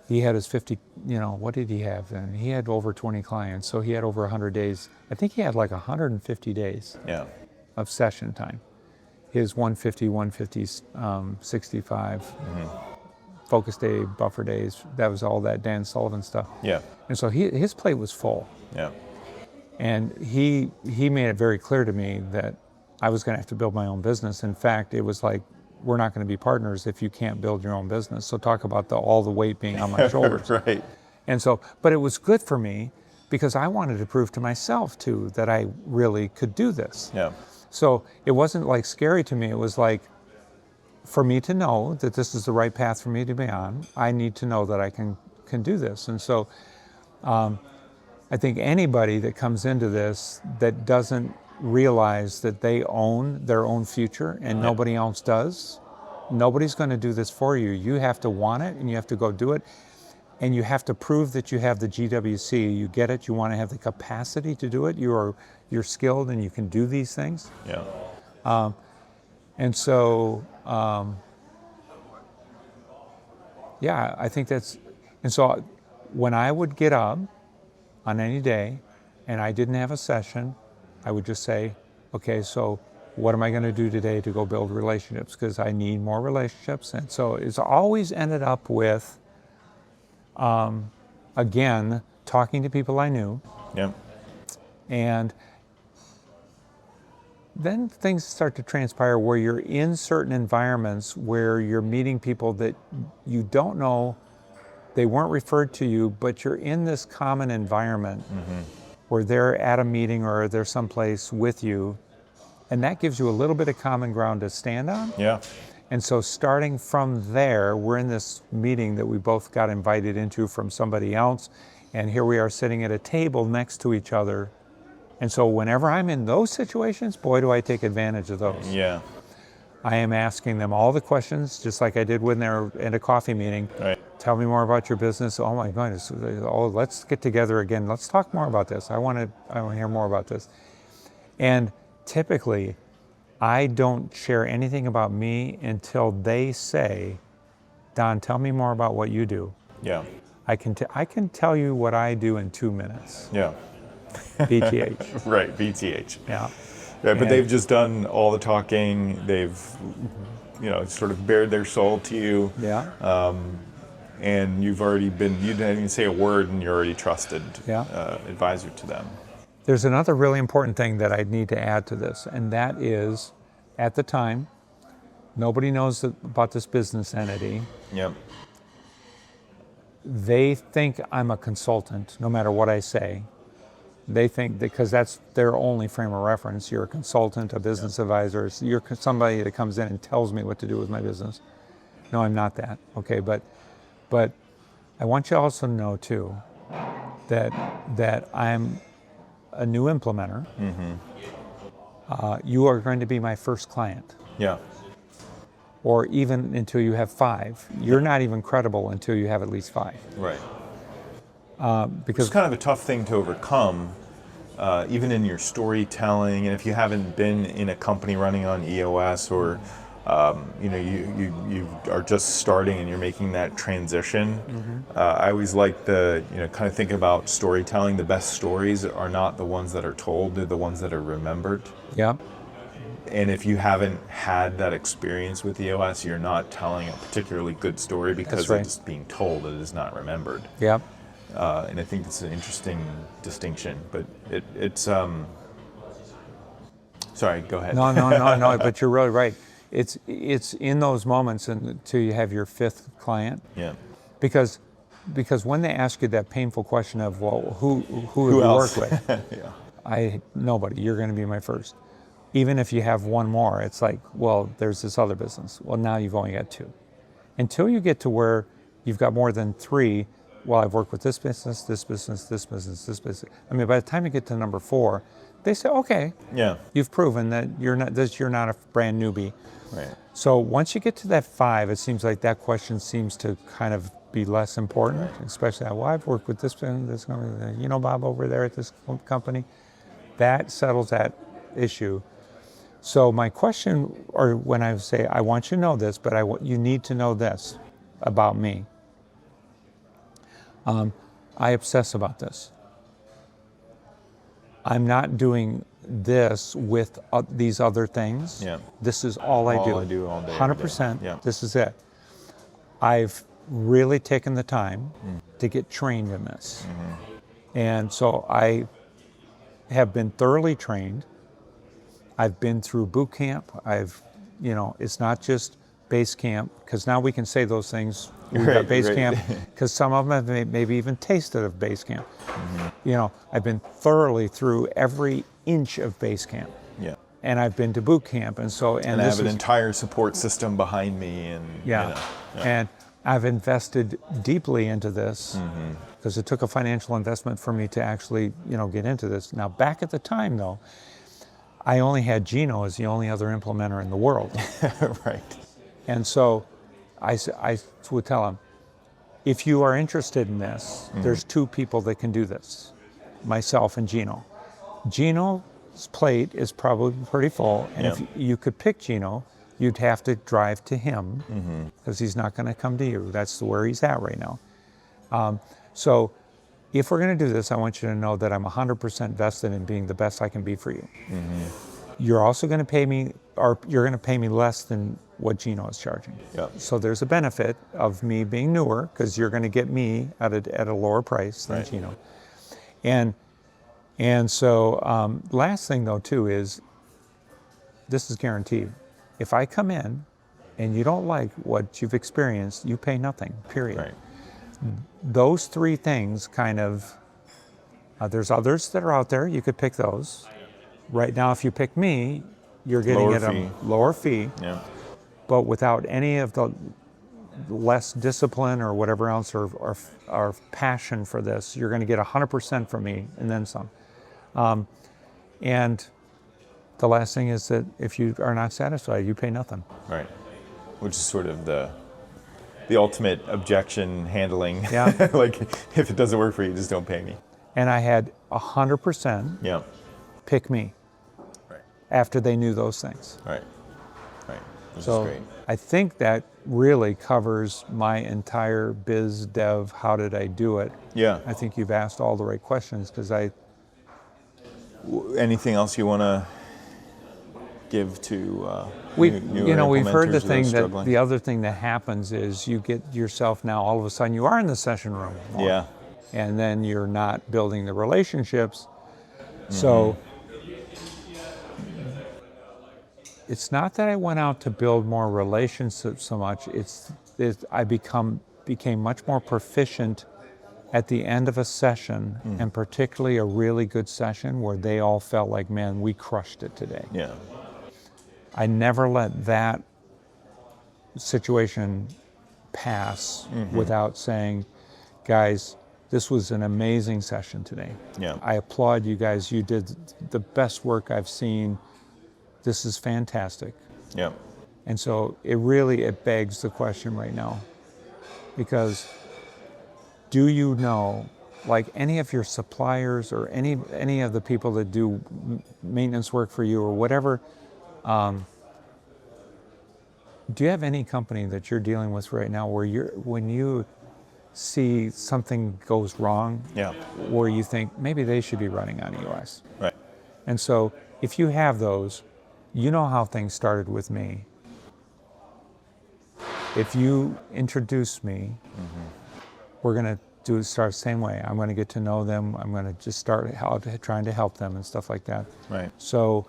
He had his 50, what did he have then? He had over 20 clients, so he had over 100 days. I think he had like 150 days of session time. His 150, 65, focus day, buffer days, that was all that Dan Sullivan stuff. Yeah. And so his plate was full. Yeah. And he made it very clear to me that I was going to have to build my own business. In fact, it was like, we're not going to be partners if you can't build your own business. So talk about all the weight being on my shoulders. Right. And so, but it was good for me because I wanted to prove to myself too that I really could do this. Yeah. So it wasn't like scary to me. It was like, for me to know that this is the right path for me to be on, I need to know that I can do this. And so I think anybody that comes into this that doesn't realize that they own their own future and nobody else does, nobody's going to do this for you. You have to want it and you have to go do it. And you have to prove that you have the GWC. You get it. You want to have the capacity to do it. You're skilled and you can do these things. Yeah. And so, I think that's. And so, when I would get up on any day, and I didn't have a session, I would just say, okay, so what am I going to do today to go build relationships? Because I need more relationships. And so it's always ended up with, again, talking to people I knew. Yeah. And then things start to transpire where you're in certain environments where you're meeting people that you don't know, they weren't referred to you, but you're in this common environment where they're at a meeting or they're someplace with you, and that gives you a little bit of common ground to stand on. Yeah. And so starting from there, we're in this meeting that we both got invited into from somebody else, and here we are sitting at a table next to each other. And so whenever I'm in those situations, boy, do I take advantage of those. Yeah. I am asking them all the questions, just like I did when they're at a coffee meeting. Right. Tell me more about your business. Oh my goodness. Oh, let's get together again. Let's talk more about this. I want to hear more about this. And typically, I don't share anything about me until they say, Don, tell me more about what you do. Yeah. I can tell you what I do in 2 minutes. Yeah. BTH. Right, BTH. Yeah. Yeah, but they've just done all the talking. They've, sort of bared their soul to you. Yeah. And you didn't even say a word, and you're already trusted advisor to them. There's another really important thing that I need to add to this, and that is, at the time, nobody knows about this business entity. Yep. They think I'm a consultant, no matter what I say. They think, because that's their only frame of reference. You're a consultant, a business advisor. You're somebody that comes in and tells me what to do with my business. No, I'm not that. Okay, but I want you also to know too that I'm a new implementer. You are going to be my first client. Yeah. Or even until you have 5. You're not even credible until you have at least 5. Right. Because it's kind of a tough thing to overcome, even in your storytelling. And if you haven't been in a company running on EOS, or you are just starting and you're making that transition, I always like kind of think about storytelling. The best stories are not the ones that are told; they're the ones that are remembered. Yeah. And if you haven't had that experience with EOS, you're not telling a particularly good story because it's just being told. It is not remembered. Yeah. And I think it's an interesting distinction, but it's sorry, go ahead. No, but you're really right. It's in those moments until you have your 5th client. Yeah. Because when they ask you that painful question of, well, who have you else? worked with? Yeah. Nobody. You're going to be my first. Even if you have one more, it's like, well, there's this other business. Well, now you've only got 2. Until you get to where you've got more than 3. Well, I've worked with this business, this business, this business, this business. I mean, by the time you get to number 4, they say, okay, you've proven that you're not a brand newbie. Right. So once you get to that 5, it seems like that question seems to kind of be less important, especially, well, I've worked with this company, Bob over there at this company. That settles that issue. So my question, or when I say, I want you to know this, but you need to know this about me. I obsess about this. I'm not doing this with these other things. Yeah. This is all I do. All I do all day. 100%. Yeah. This is it. I've really taken the time to get trained in this. And so I have been thoroughly trained. I've been through boot camp. It's not just base camp, because now we can say those things. We've got base camp, because some of them have maybe even tasted of base camp. I've been thoroughly through every inch of base camp. Yeah. And I've been to boot camp, and I have an entire support system behind me, and and I've invested deeply into this, because it took a financial investment for me to actually, get into this. Now, back at the time, though, I only had Gino as the only other implementer in the world. Right. And so I would tell him, if you are interested in this, there's 2 people that can do this, myself and Gino. Gino's plate is probably pretty full, and if you could pick Gino, you'd have to drive to him, because he's not going to come to you. That's where he's at right now. So if we're going to do this, I want you to know that I'm 100% vested in being the best I can be for you. You're also going to pay me, or you're going to pay me less than what Gino is charging. Yep. So there's a benefit of me being newer, because you're going to get me at a lower price than Gino. And so last thing though too is, this is guaranteed. If I come in and you don't like what you've experienced, you pay nothing, period. Right. Those 3 things kind of, there's others that are out there, you could pick those. Right now, if you pick me, you're getting a lower fee. Yeah. but without any of the less discipline or whatever else, or passion for this, you're going to get 100% from me and then some. And the last thing is that if you are not satisfied, you pay nothing. Right. Which is sort of the ultimate objection handling. Yeah. Like, if it doesn't work for you, just don't pay me. And I had 100% Yeah. pick me Right. after they knew those things. Right. Right. Which So is great. I think that really covers my entire biz dev, how did I do it? Yeah. I think you've asked all the right questions, because Anything else you want to give to we've heard the implementers thing that struggling? the other thing that happens is you get yourself now, all of a sudden you are in the session room more, Yeah. and then you're not building the relationships. So it's not that I went out to build more relationships so much, I became much more proficient at the end of a session, and particularly a really good session where they all felt like, man, we crushed it today. Yeah. I never let that situation pass without saying, guys, this was an amazing session today. Yeah. I applaud you guys. You did the best work I've seen. This is fantastic. Yeah. And so it begs the question right now, because do you know, like any of your suppliers or any of the people that do maintenance work for you or whatever, do you have any company that you're dealing with right now where when you see something goes wrong, Yeah. where you think maybe they should be running on EOS? Right. And so if you have those, you know how things started with me. If you introduce me, we're going to start the same way. I'm going to get to know them. I'm going to just start trying to help them and stuff like that. Right. So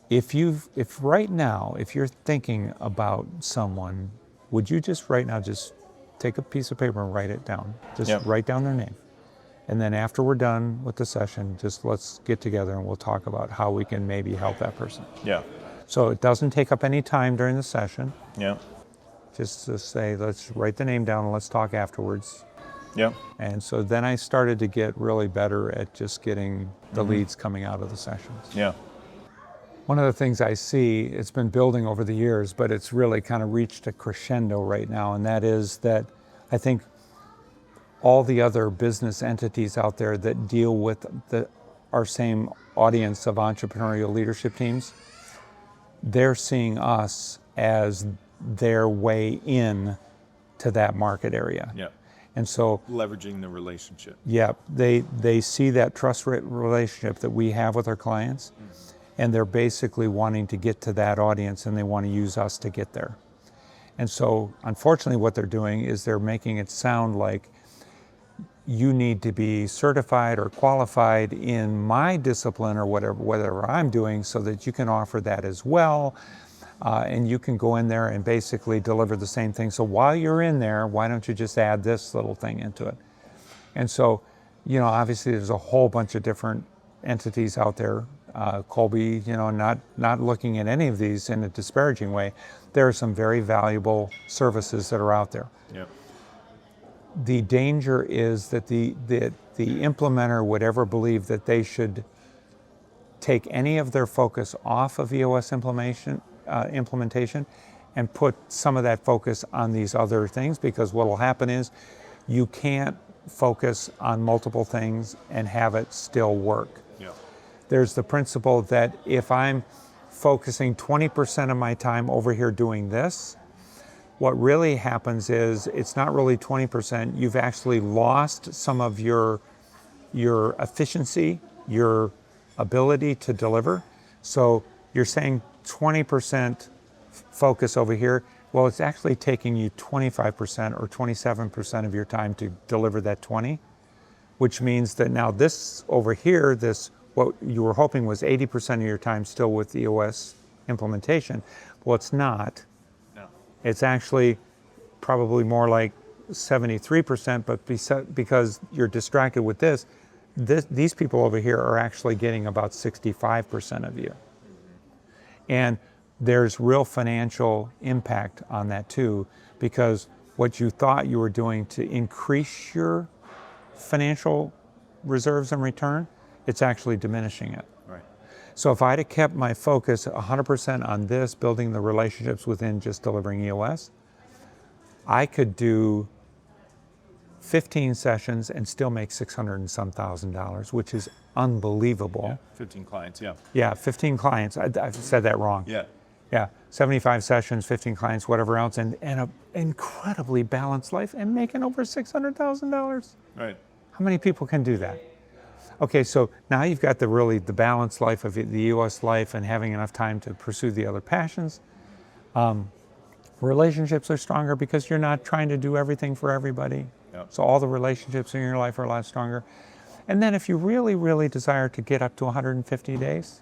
if right now, if you're thinking about someone, would you just right now just take a piece of paper and write it down? Just write down their name. And then after we're done with the session, just let's get together and we'll talk about how we can maybe help that person. Yeah. So it doesn't take up any time during the session. Yeah. Just to say, let's write the name down and let's talk afterwards. Yeah. And so then I started to get really better at just getting the leads coming out of the sessions. Yeah. One of the things I see, it's been building over the years, but it's really kind of reached a crescendo right now, and that is that I think all the other business entities out there that deal with our same audience of entrepreneurial leadership teams, they're seeing us as their way in to that market area. Yeah. And so Leveraging the relationship. yeah, they see that trust relationship that we have with our clients, and they're basically wanting to get to that audience, and they want to use us to get there. And so unfortunately what they're doing is they're making it sound like you need to be certified or qualified in my discipline or whatever I'm doing so that you can offer that as well. And you can go in there and basically deliver the same thing. So while you're in there, why don't you just add this little thing into it? And so, obviously there's a whole bunch of different entities out there. Colby, not looking at any of these in a disparaging way. There are some very valuable services that are out there. Yep. The danger is that the implementer would ever believe that they should take any of their focus off of EOS implementation and put some of that focus on these other things, because what will happen is you can't focus on multiple things and have it still work. Yeah. There's the principle that if I'm focusing 20% of my time over here doing this, what really happens is it's not really 20%. You've actually lost some of your efficiency, your ability to deliver. So you're saying 20% focus over here. Well, it's actually taking you 25% or 27% of your time to deliver that 20, which means that now this over here, what you were hoping was 80% of your time still with EOS implementation. Well, it's not. No. It's actually probably more like 73%, but because you're distracted with these people over here are actually getting about 65% of you. And there's real financial impact on that too, because what you thought you were doing to increase your financial reserves and return, it's actually diminishing it. Right. So if I'd have kept my focus 100% on this, building the relationships within just delivering EOS, I could do 15 sessions and still make 600 and some $1,000, which is unbelievable. Yeah, 15 clients, yeah. Yeah, 15 clients. I've said that wrong. Yeah. Yeah, 75 sessions, 15 clients, whatever else, and an incredibly balanced life and making over $600,000. Right. How many people can do that? Okay, so now you've got the balanced life of the EOS life and having enough time to pursue the other passions. Relationships are stronger because you're not trying to do everything for everybody. Yep. So all the relationships in your life are a lot stronger. And then if you really, really desire to get up to 150 days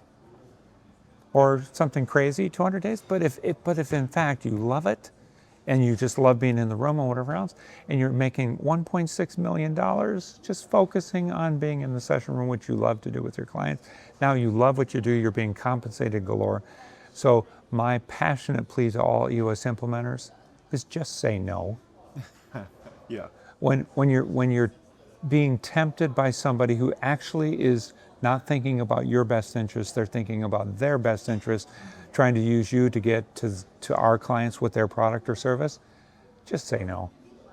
or something crazy, 200 days, but if in fact you love it and you just love being in the room or whatever else, and you're making $1.6 million just focusing on being in the session room, which you love to do with your clients. Now you love what you do, you're being compensated galore. So my passionate plea to all EOS implementers is just say no. Yeah. When you're being tempted by somebody who actually is not thinking about your best interest, they're thinking about their best interest, trying to use you to get to our clients with their product or service, just say no.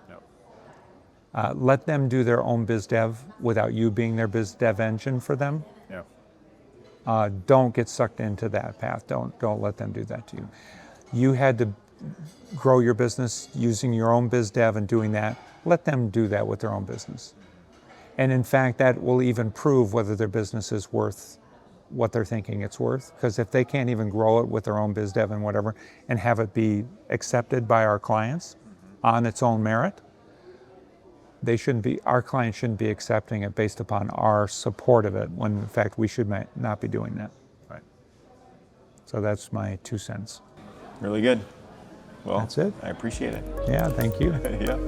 No. Let them do their own biz dev without you being their biz dev engine for them. Yeah. Don't get sucked into that path. Don't let them do that to you. You had to grow your business using your own biz dev and doing that. Let them do that with their own business. And in fact, that will even prove whether their business is worth what they're thinking it's worth. Because if they can't even grow it with their own biz dev and whatever, and have it be accepted by our clients on its own merit, our clients shouldn't be accepting it based upon our support of it, when in fact we should not be doing that. Right. So that's my 2 cents. Really good. Well, That's it. I appreciate it. Yeah, thank you. Yeah.